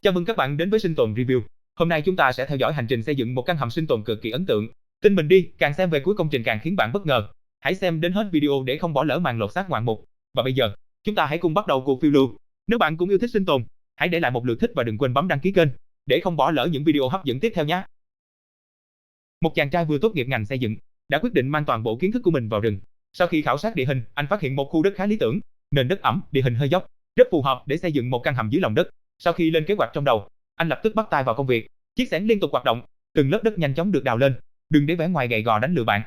Chào mừng các bạn đến với Sinh Tồn Review. Hôm nay chúng ta sẽ theo dõi hành trình xây dựng một căn hầm sinh tồn cực kỳ ấn tượng. Tin mình đi, càng xem về cuối công trình càng khiến bạn bất ngờ. Hãy xem đến hết video để không bỏ lỡ màn lột xác ngoạn mục. Và bây giờ, chúng ta hãy cùng bắt đầu cuộc phiêu lưu. Nếu bạn cũng yêu thích sinh tồn, hãy để lại một lượt thích và đừng quên bấm đăng ký kênh để không bỏ lỡ những video hấp dẫn tiếp theo nhé. Một chàng trai vừa tốt nghiệp ngành xây dựng đã quyết định mang toàn bộ kiến thức của mình vào rừng. Sau khi khảo sát địa hình, anh phát hiện một khu đất khá lý tưởng, nền đất ẩm, địa hình hơi dốc, rất phù hợp để xây dựng một căn hầm dưới lòng đất. Sau khi lên kế hoạch trong đầu, anh lập tức bắt tay vào công việc. Chiếc xẻng liên tục hoạt động, từng lớp đất nhanh chóng được đào lên, đừng để vẻ ngoài gầy gò đánh lừa bạn.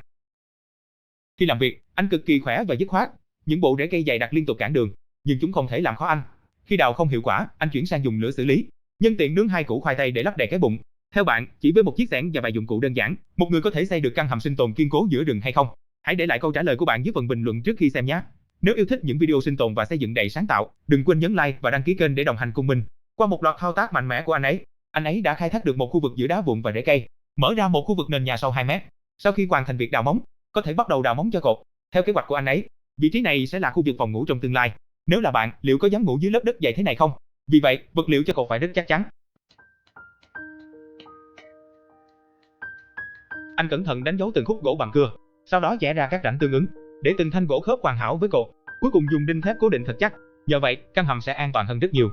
Khi làm việc, anh cực kỳ khỏe và dứt khoát, những bộ rễ cây dày đặc liên tục cản đường, nhưng chúng không thể làm khó anh. Khi đào không hiệu quả, anh chuyển sang dùng lửa xử lý, nhân tiện nướng 2 củ khoai tây để lấp đầy cái bụng. Theo bạn, chỉ với một chiếc xẻng và vài dụng cụ đơn giản, một người có thể xây được căn hầm sinh tồn kiên cố giữa rừng hay không? Hãy để lại câu trả lời của bạn dưới phần bình luận trước khi xem nhé. Nếu yêu thích những video sinh tồn và xây dựng đầy sáng tạo, đừng quên nhấn like và đăng ký kênh để đồng hành cùng mình. Qua một loạt thao tác mạnh mẽ của anh ấy đã khai thác được một khu vực giữa đá vụn và rễ cây, mở ra một khu vực nền nhà sâu 2 mét. Sau khi hoàn thành việc đào móng, có thể bắt đầu đào móng cho cột. Theo kế hoạch của anh ấy, vị trí này sẽ là khu vực phòng ngủ trong tương lai. Nếu là bạn, liệu có dám ngủ dưới lớp đất dày thế này không? Vì vậy, vật liệu cho cột phải rất chắc chắn. Anh cẩn thận đánh dấu từng khúc gỗ bằng cưa, sau đó vẽ ra các rãnh tương ứng để từng thanh gỗ khớp hoàn hảo với cột. Cuối cùng dùng đinh thép cố định thật chắc. Nhờ vậy, căn hầm sẽ an toàn hơn rất nhiều.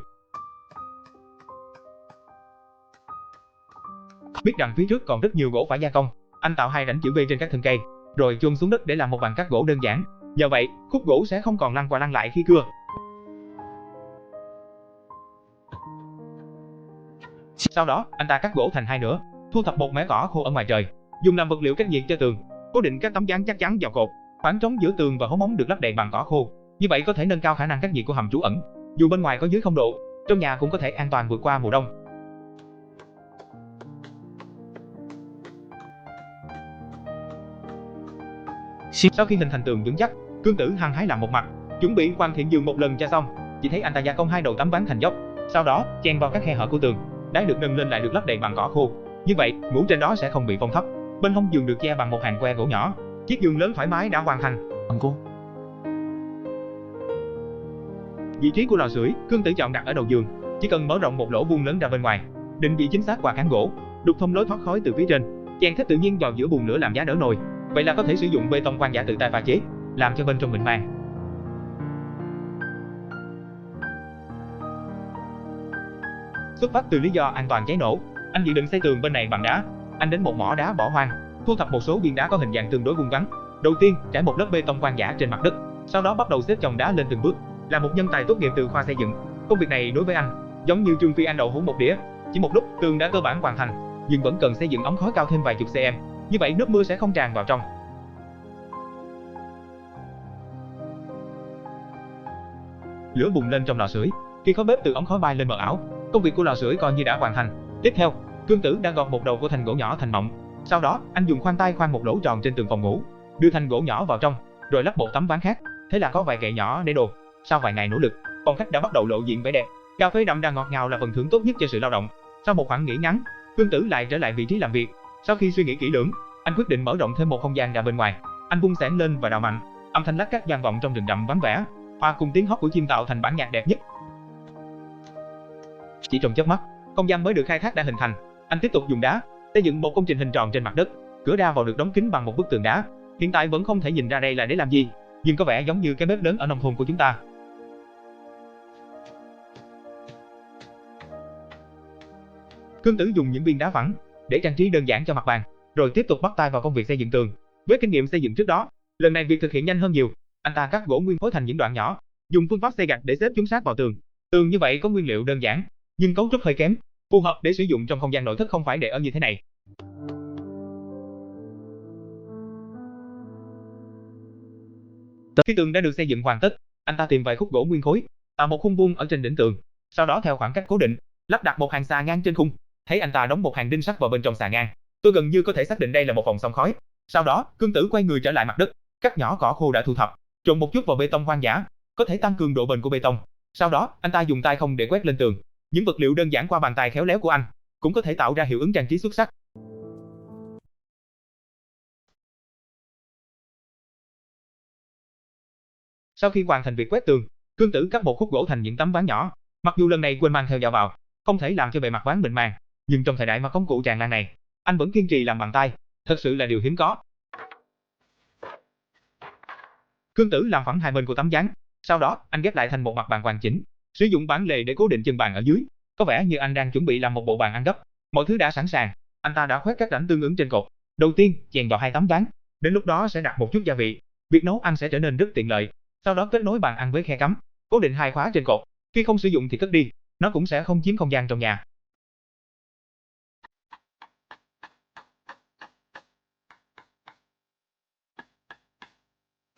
Biết rằng phía trước còn rất nhiều gỗ phải gia công, anh tạo 2 rãnh chữ V trên các thân cây, rồi chôn xuống đất để làm một bàn cắt gỗ đơn giản. Nhờ vậy, khúc gỗ sẽ không còn lăn qua lăn lại khi cưa. Sau đó, anh ta cắt gỗ thành 2 nửa, thu thập một mẻ cỏ khô ở ngoài trời, dùng làm vật liệu cách nhiệt cho tường, cố định các tấm dán chắc chắn vào cột. Khoảng trống giữa tường và hố móng được lấp đầy bằng cỏ khô, như vậy có thể nâng cao khả năng cách nhiệt của hầm trú ẩn. Dù bên ngoài có dưới 0 độ, trong nhà cũng có thể an toàn vượt qua mùa đông. Sau khi hình thành tường vững chắc, Cương Tử hăng hái làm một mặt, chuẩn bị hoàn thiện giường một lần cho xong. Chỉ thấy anh ta gia công 2 đầu tấm ván thành dốc, sau đó chen vào các khe hở của tường. Đáy được nâng lên lại được lấp đầy bằng cỏ khô, như vậy ngủ trên đó sẽ không bị phong thấp. Bên hông giường được che bằng một hàng que gỗ nhỏ. Chiếc giường lớn thoải mái đã hoàn thành. Vị trí của lò sưởi, Cương Tử chọn đặt ở đầu giường, chỉ cần mở rộng một lỗ vuông lớn ra bên ngoài, định vị chính xác qua cán gỗ, đục thông lối thoát khói từ phía trên, chèn thép tự nhiên vào giữa buồng lửa làm giá đỡ nồi. Vậy là có thể sử dụng bê tông quan giả tự tay pha chế, làm cho bên trong mịn màng. Xuất phát từ lý do an toàn cháy nổ, anh dự định xây tường bên này bằng đá. Anh đến một mỏ đá bỏ hoang, thu thập một số viên đá có hình dạng tương đối vuông vắn. Đầu tiên, trải một lớp bê tông quan giả trên mặt đất, sau đó bắt đầu xếp chồng đá lên từng bước. Là một nhân tài tốt nghiệp từ khoa xây dựng, công việc này đối với anh giống như Trương Phi ăn đậu hũ một đĩa. Chỉ một lúc, tường đã cơ bản hoàn thành, nhưng vẫn cần xây dựng ống khói cao thêm vài chục cm, như vậy nước mưa sẽ không tràn vào trong. Lửa bùng lên trong lò sưởi, khi khói bếp từ ống khói bay lên mờ ảo, công việc của lò sưởi coi như đã hoàn thành. Tiếp theo, Cương Tử đang gọt một đầu của thanh gỗ nhỏ thành mỏng. Sau đó, anh dùng khoan tay khoan một lỗ tròn trên tường phòng ngủ, đưa thanh gỗ nhỏ vào trong, rồi lắp một tấm ván khác. Thế là có vài kệ nhỏ để đồ. Sau vài ngày nỗ lực, phòng khách đã bắt đầu lộ diện vẻ đẹp. Cà phê đậm đà ngọt ngào là phần thưởng tốt nhất cho sự lao động. Sau một khoảng nghỉ ngắn, Cương Tử lại trở lại vị trí làm việc. Sau khi suy nghĩ kỹ lưỡng, anh quyết định mở rộng thêm một không gian ra bên ngoài. Anh vung xẻng lên và đào mạnh, âm thanh lách cách vang vọng trong rừng rậm vắng vẻ, hòa cùng tiếng hót của chim tạo thành bản nhạc đẹp nhất. Chỉ trong chớp mắt, không gian mới được khai thác đã hình thành. Anh tiếp tục dùng đá xây dựng một công trình hình tròn trên mặt đất. Cửa ra vào được đóng kín bằng một bức tường đá. Hiện tại vẫn không thể nhìn ra đây là để làm gì, nhưng có vẻ giống như cái bếp lớn ở nông thôn của chúng ta. Cương Tử dùng những viên đá phẳng để trang trí đơn giản cho mặt bàn, rồi tiếp tục bắt tay vào công việc xây dựng tường. Với kinh nghiệm xây dựng trước đó, lần này việc thực hiện nhanh hơn nhiều. Anh ta cắt gỗ nguyên khối thành những đoạn nhỏ, dùng phương pháp xây gạch để xếp chúng sát vào tường. Tường như vậy có nguyên liệu đơn giản, nhưng cấu trúc hơi kém, phù hợp để sử dụng trong không gian nội thất không phải để ở như thế này. Khi tường đã được xây dựng hoàn tất, anh ta tìm vài khúc gỗ nguyên khối, tạo một khung vuông ở trên đỉnh tường. Sau đó theo khoảng cách cố định, lắp đặt một hàng xà ngang trên khung. Thấy anh ta đóng một hàng đinh sắt vào bên trong xà ngang, tôi gần như có thể xác định đây là một phòng xông khói. Sau đó, Cương Tử quay người trở lại mặt đất, cắt nhỏ cỏ khô đã thu thập, trộn một chút vào bê tông hoang dã, có thể tăng cường độ bền của bê tông. Sau đó, anh ta dùng tay không để quét lên tường. Những vật liệu đơn giản qua bàn tay khéo léo của anh cũng có thể tạo ra hiệu ứng trang trí xuất sắc. Sau khi hoàn thành việc quét tường, Cương Tử cắt một khúc gỗ thành những tấm ván nhỏ. Mặc dù lần này quên mang theo dao vào, không thể làm cho bề mặt ván mịn màng. Nhưng trong thời đại mà công cụ tràn lan này, anh vẫn kiên trì làm bằng tay, thật sự là điều hiếm có. Cương Tử làm phẳng hai bên của tấm ván, sau đó anh ghép lại thành một mặt bàn hoàn chỉnh, sử dụng bản lề để cố định chân bàn ở dưới. Có vẻ như anh đang chuẩn bị làm một bộ bàn ăn gấp. Mọi thứ đã sẵn sàng, anh ta đã khoét các rãnh tương ứng trên cột. Đầu tiên, chèn vào hai tấm ván, đến lúc đó sẽ đặt một chút gia vị. Việc nấu ăn sẽ trở nên rất tiện lợi. Sau đó kết nối bàn ăn với khe cắm, cố định hai khóa trên cột. Khi không sử dụng thì cất đi, nó cũng sẽ không chiếm không gian trong nhà.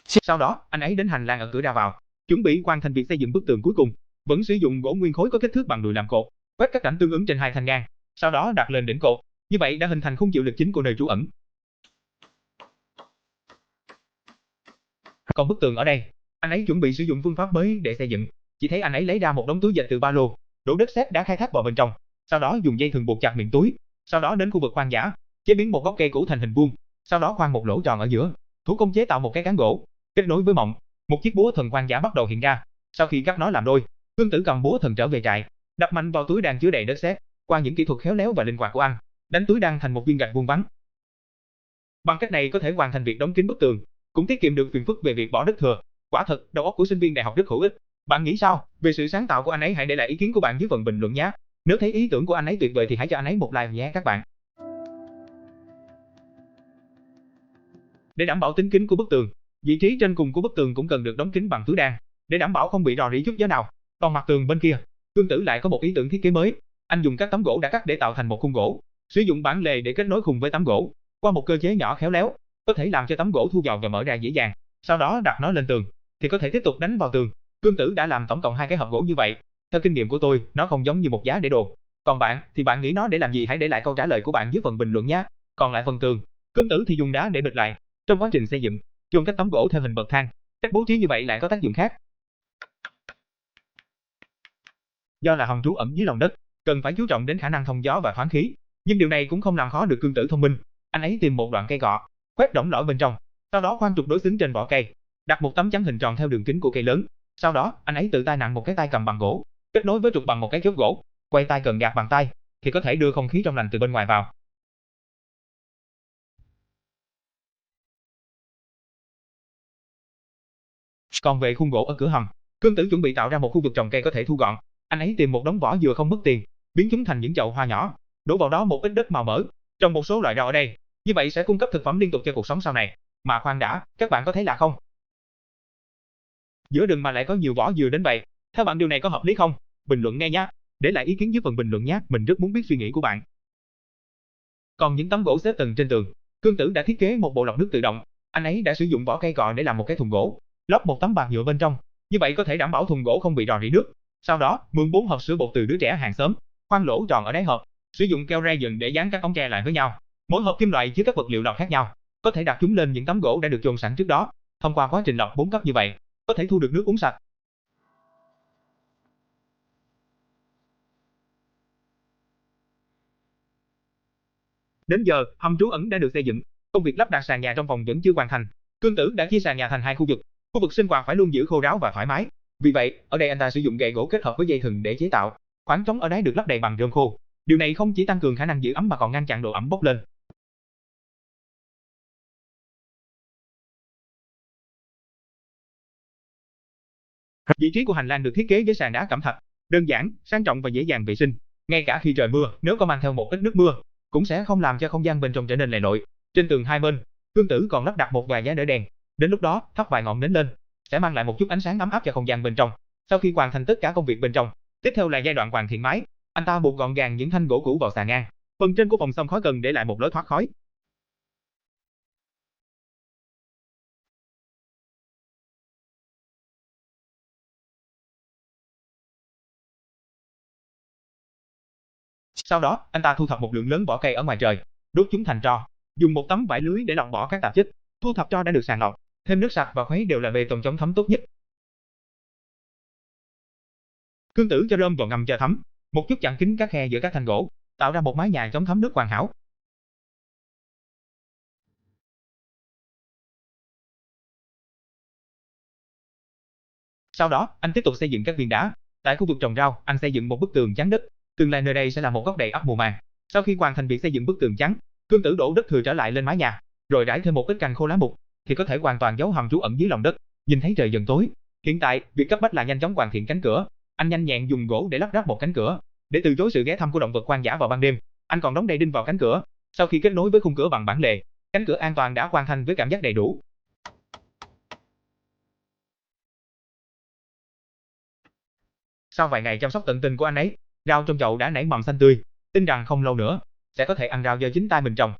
Sau đó, anh ấy đến hành lang ở cửa ra vào, chuẩn bị hoàn thành việc xây dựng bức tường cuối cùng. Vẫn sử dụng gỗ nguyên khối có kích thước bằng đùi làm cột, quét các rãnh tương ứng trên hai thanh ngang, sau đó đặt lên đỉnh cột. Như vậy đã hình thành khung chịu lực chính của nơi trú ẩn. Còn bức tường ở đây, anh ấy chuẩn bị sử dụng phương pháp mới để xây dựng. Chỉ thấy anh ấy lấy ra một đống túi dệt từ ba lô, đổ đất sét đã khai thác vào bên trong, sau đó dùng dây thừng buộc chặt miệng túi, sau đó đến khu vực khoan giả, chế biến một gốc cây cũ thành hình vuông, sau đó khoan một lỗ tròn ở giữa, thủ công chế tạo một cái cán gỗ, kết nối với mộng. Một chiếc búa thần khoan giả bắt đầu hiện ra. Sau khi cắt nó làm đôi, Cương Tử cầm búa thần trở về trại, đập mạnh vào túi đang chứa đầy đất sét. Qua những kỹ thuật khéo léo và linh hoạt của anh, đánh túi đang thành một viên gạch vuông vắn. Bằng cách này có thể hoàn thành việc đóng kín bức tường, cũng tiết kiệm được phiền phức về việc bỏ đất thừa. Quả thật, đầu óc của sinh viên đại học rất hữu ích. Bạn nghĩ sao về sự sáng tạo của anh ấy? Hãy để lại ý kiến của bạn dưới phần bình luận nhé. Nếu thấy ý tưởng của anh ấy tuyệt vời thì hãy cho anh ấy một like nhé các bạn. Để đảm bảo tính kín của bức tường, vị trí trên cùng của bức tường cũng cần được đóng kín bằng túi đan, để đảm bảo không bị rò rỉ chút gió nào. Còn mặt tường bên kia, Cương Tử lại có một ý tưởng thiết kế mới. Anh dùng các tấm gỗ đã cắt để tạo thành một khung gỗ, sử dụng bản lề để kết nối khung với tấm gỗ. Qua một cơ chế nhỏ khéo léo, có thể làm cho tấm gỗ thu vào và mở ra dễ dàng. Sau đó đặt nó lên tường, thì có thể tiếp tục đánh vào tường. Cương Tử đã làm tổng cộng 2 cái hộp gỗ như vậy. Theo kinh nghiệm của tôi, nó không giống như một giá để đồ. Còn bạn, thì bạn nghĩ nó để làm gì? Hãy để lại câu trả lời của bạn dưới phần bình luận nhé. Còn lại phần tường, Cương Tử thì dùng đá để bịt lại. Trong quá trình xây dựng, dùng các tấm gỗ theo hình bậc thang. Cách bố trí như vậy lại có tác dụng khác. Do là hầm trú ẩn dưới lòng đất, cần phải chú trọng đến khả năng thông gió và thoáng khí. Nhưng điều này cũng không làm khó được Cương Tử thông minh. Anh ấy tìm một đoạn cây gọ, khoét rỗng lõi bên trong, sau đó khoan trục đối xứng trên vỏ cây, đặt một tấm chắn hình tròn theo đường kính của cây lớn. Sau đó, anh ấy tự tay nặng một cái tay cầm bằng gỗ, kết nối với trục bằng một cái chốt gỗ. Quay tay cần gạt bằng tay, thì có thể đưa không khí trong lành từ bên ngoài vào. Còn về khung gỗ ở cửa hầm, Cương Tử chuẩn bị tạo ra một khu vực trồng cây có thể thu gọn. Anh ấy tìm một đống vỏ dừa không mất tiền, biến chúng thành những chậu hoa nhỏ, đổ vào đó một ít đất màu mỡ, trồng một số loại rau ở đây. Như vậy sẽ cung cấp thực phẩm liên tục cho cuộc sống sau này. Mà khoan đã, các bạn có thấy lạ không? Giữa rừng mà lại có nhiều vỏ dừa đến vậy. Theo bạn điều này có hợp lý không? Bình luận nghe nhé. Để lại ý kiến dưới phần bình luận nhé, mình rất muốn biết suy nghĩ của bạn. Còn những tấm gỗ xếp tầng trên tường, Cương Tử đã thiết kế một bộ lọc nước tự động. Anh ấy đã sử dụng vỏ cây cọ để làm một cái thùng gỗ, lót một tấm bạt nhựa bên trong. Như vậy có thể đảm bảo thùng gỗ không bị rò rỉ nước. Sau đó, mượn 4 hộp sữa bột từ đứa trẻ hàng xóm, khoan lỗ tròn ở đáy hộp, sử dụng keo ray dựng để dán các ống tre lại với nhau. Mỗi hộp kim loại chứa các vật liệu lọc khác nhau, có thể đặt chúng lên những tấm gỗ đã được chôn sẵn trước đó. Thông qua quá trình lọc 4 cấp như vậy, có thể thu được nước uống sạch. Đến giờ, hầm trú ẩn đã được xây dựng. Công việc lắp đặt sàn nhà trong phòng vẫn chưa hoàn thành. Cương Tử đã chia sàn nhà thành hai khu vực. Khu vực sinh hoạt phải luôn giữ khô ráo và thoải mái. Vì vậy, ở đây anh ta sử dụng gậy gỗ kết hợp với dây thừng để chế tạo. Khoảng trống ở đáy được lấp đầy bằng rơm khô. Điều này không chỉ tăng cường khả năng giữ ấm mà còn ngăn chặn độ ẩm bốc lên. Vị trí của hành lang được thiết kế với sàn đá cẩm thạch, đơn giản, sang trọng và dễ dàng vệ sinh. Ngay cả khi trời mưa, nếu có mang theo một ít nước mưa, cũng sẽ không làm cho không gian bên trong trở nên lầy lội. Trên tường hai bên, Cương Tử còn lắp đặt một vài giá đỡ đèn. Đến lúc đó, thắp vài ngọn nến lên, sẽ mang lại một chút ánh sáng ấm áp cho không gian bên trong. Sau khi hoàn thành tất cả công việc bên trong, tiếp theo là giai đoạn hoàn thiện mái. Anh ta buộc gọn gàng những thanh gỗ cũ vào xà ngang. Phần trên của phòng xông khói cần để lại một lối thoát khói. Sau đó, anh ta thu thập một lượng lớn vỏ cây ở ngoài trời, đốt chúng thành tro, dùng một tấm vải lưới để lọc bỏ các tạp chất. Thu thập tro đã được sàng lọc, thêm nước sạch và khuấy đều là bê tông chống thấm tốt nhất. Cương Tử cho rơm vào ngầm cho thấm, một chút chặn kín các khe giữa các thanh gỗ, tạo ra một mái nhà chống thấm nước hoàn hảo. Sau đó, anh tiếp tục xây dựng các viên đá. Tại khu vực trồng rau, anh xây dựng một bức tường chắn đất, Tương lai nơi đây sẽ là một góc đầy ắp mùa màng. Sau khi hoàn thành việc xây dựng bức tường trắng, Cương Tử đổ đất thừa trở lại lên mái nhà, rồi rải thêm một ít cành khô lá mục, thì có thể hoàn toàn giấu hầm trú ẩn dưới lòng đất. Nhìn thấy trời dần tối, hiện tại việc cấp bách là nhanh chóng hoàn thiện cánh cửa. Anh nhanh nhẹn dùng gỗ để lắp ráp một cánh cửa, để từ chối sự ghé thăm của động vật hoang dã vào ban đêm. Anh còn đóng đầy đinh vào cánh cửa. Sau khi kết nối với khung cửa bằng bản lề, cánh cửa an toàn đã hoàn thành với cảm giác đầy đủ. Sau vài ngày chăm sóc tận tình của anh ấy, rau trong chậu đã nảy mầm xanh tươi, tin rằng không lâu nữa sẽ có thể ăn rau do chính tay mình trồng.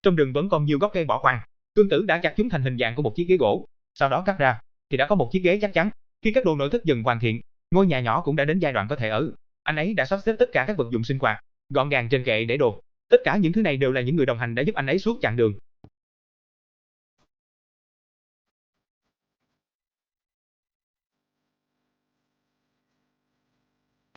Trong rừng vẫn còn nhiều gốc cây bỏ hoang, Cương Tử đã chặt chúng thành hình dạng của một chiếc ghế gỗ, sau đó cắt ra thì đã có một chiếc ghế chắc chắn. Khi các đồ nội thất dần hoàn thiện, ngôi nhà nhỏ cũng đã đến giai đoạn có thể ở. Anh ấy đã sắp xếp tất cả các vật dụng sinh hoạt gọn gàng trên kệ để đồ. Tất cả những thứ này đều là những người đồng hành đã giúp anh ấy suốt chặng đường.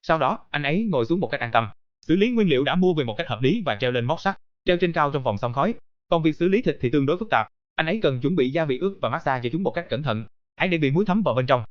Sau đó, anh ấy ngồi xuống một cách an tâm, xử lý nguyên liệu đã mua về một cách hợp lý và treo lên móc sắt, treo trên cao trong vòng xông khói. Còn việc xử lý thịt thì tương đối phức tạp, anh ấy cần chuẩn bị gia vị ướp và massage cho chúng một cách cẩn thận. Hãy để vị muối thấm vào bên trong.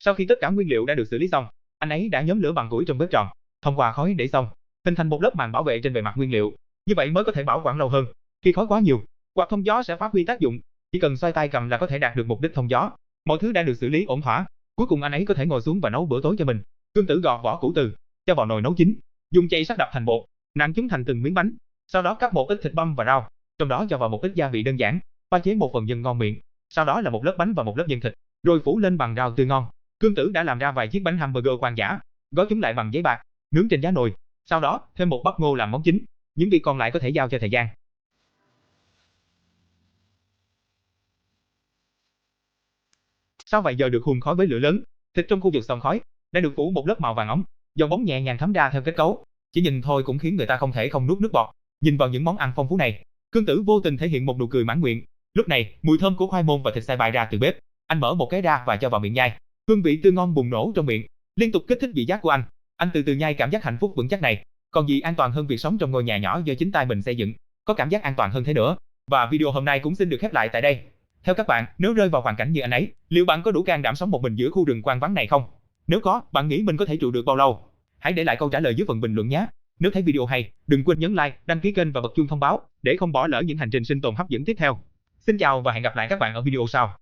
Sau khi tất cả nguyên liệu đã được xử lý xong, anh ấy đã nhóm lửa bằng củi trong bếp tròn, thông qua khói để xong, hình thành một lớp màng bảo vệ trên bề mặt nguyên liệu. Như vậy mới có thể bảo quản lâu hơn. Khi khói quá nhiều, quạt thông gió sẽ phát huy tác dụng, chỉ cần xoay tay cầm là có thể đạt được mục đích thông gió. Mọi thứ đã được xử lý ổn thỏa, cuối cùng anh ấy có thể ngồi xuống và nấu bữa tối cho mình. Cương Tử gọt vỏ củ từ, cho vào nồi nấu chín, dùng chày sắt đập thành bột, nặn chúng thành từng miếng bánh, sau đó cắt một ít thịt băm và rau, trong đó cho vào một ít gia vị đơn giản, pha chế một phần nhân ngon miệng, sau đó là một lớp bánh và một lớp nhân thịt, rồi phủ lên bằng rau tươi ngon. Cương Tử đã làm ra vài chiếc bánh hamburger hoang dã, gói chúng lại bằng giấy bạc, nướng trên giá nồi, sau đó thêm một bắp ngô làm món chính. Những việc còn lại có thể giao cho thời gian. Sau vài giờ được hun khói với lửa lớn, thịt trong khu vực xông khói đã được phủ một lớp màu vàng óng, dòng bóng nhẹ nhàng thấm ra theo kết cấu. Chỉ nhìn thôi cũng khiến người ta không thể không nuốt nước bọt. Nhìn vào những món ăn phong phú này, Cương Tử vô tình thể hiện một nụ cười mãn nguyện. Lúc này, mùi thơm của khoai môn và thịt xay bay ra từ bếp. Anh mở một cái ra và cho vào miệng nhai. Hương vị tươi ngon bùng nổ trong miệng, liên tục kích thích vị giác của anh. Anh từ từ nhai cảm giác hạnh phúc vững chắc này. Còn gì an toàn hơn việc sống trong ngôi nhà nhỏ do chính tay mình xây dựng? Có cảm giác an toàn hơn thế nữa. Và video hôm nay cũng xin được khép lại tại đây. Theo các bạn, nếu rơi vào hoàn cảnh như anh ấy, liệu bạn có đủ can đảm sống một mình giữa khu rừng hoang vắng này không? Nếu có, bạn nghĩ mình có thể trụ được bao lâu? Hãy để lại câu trả lời dưới phần bình luận nhé. Nếu thấy video hay, đừng quên nhấn like, đăng ký kênh và bật chuông thông báo để không bỏ lỡ những hành trình sinh tồn hấp dẫn tiếp theo. Xin chào và hẹn gặp lại các bạn ở video sau.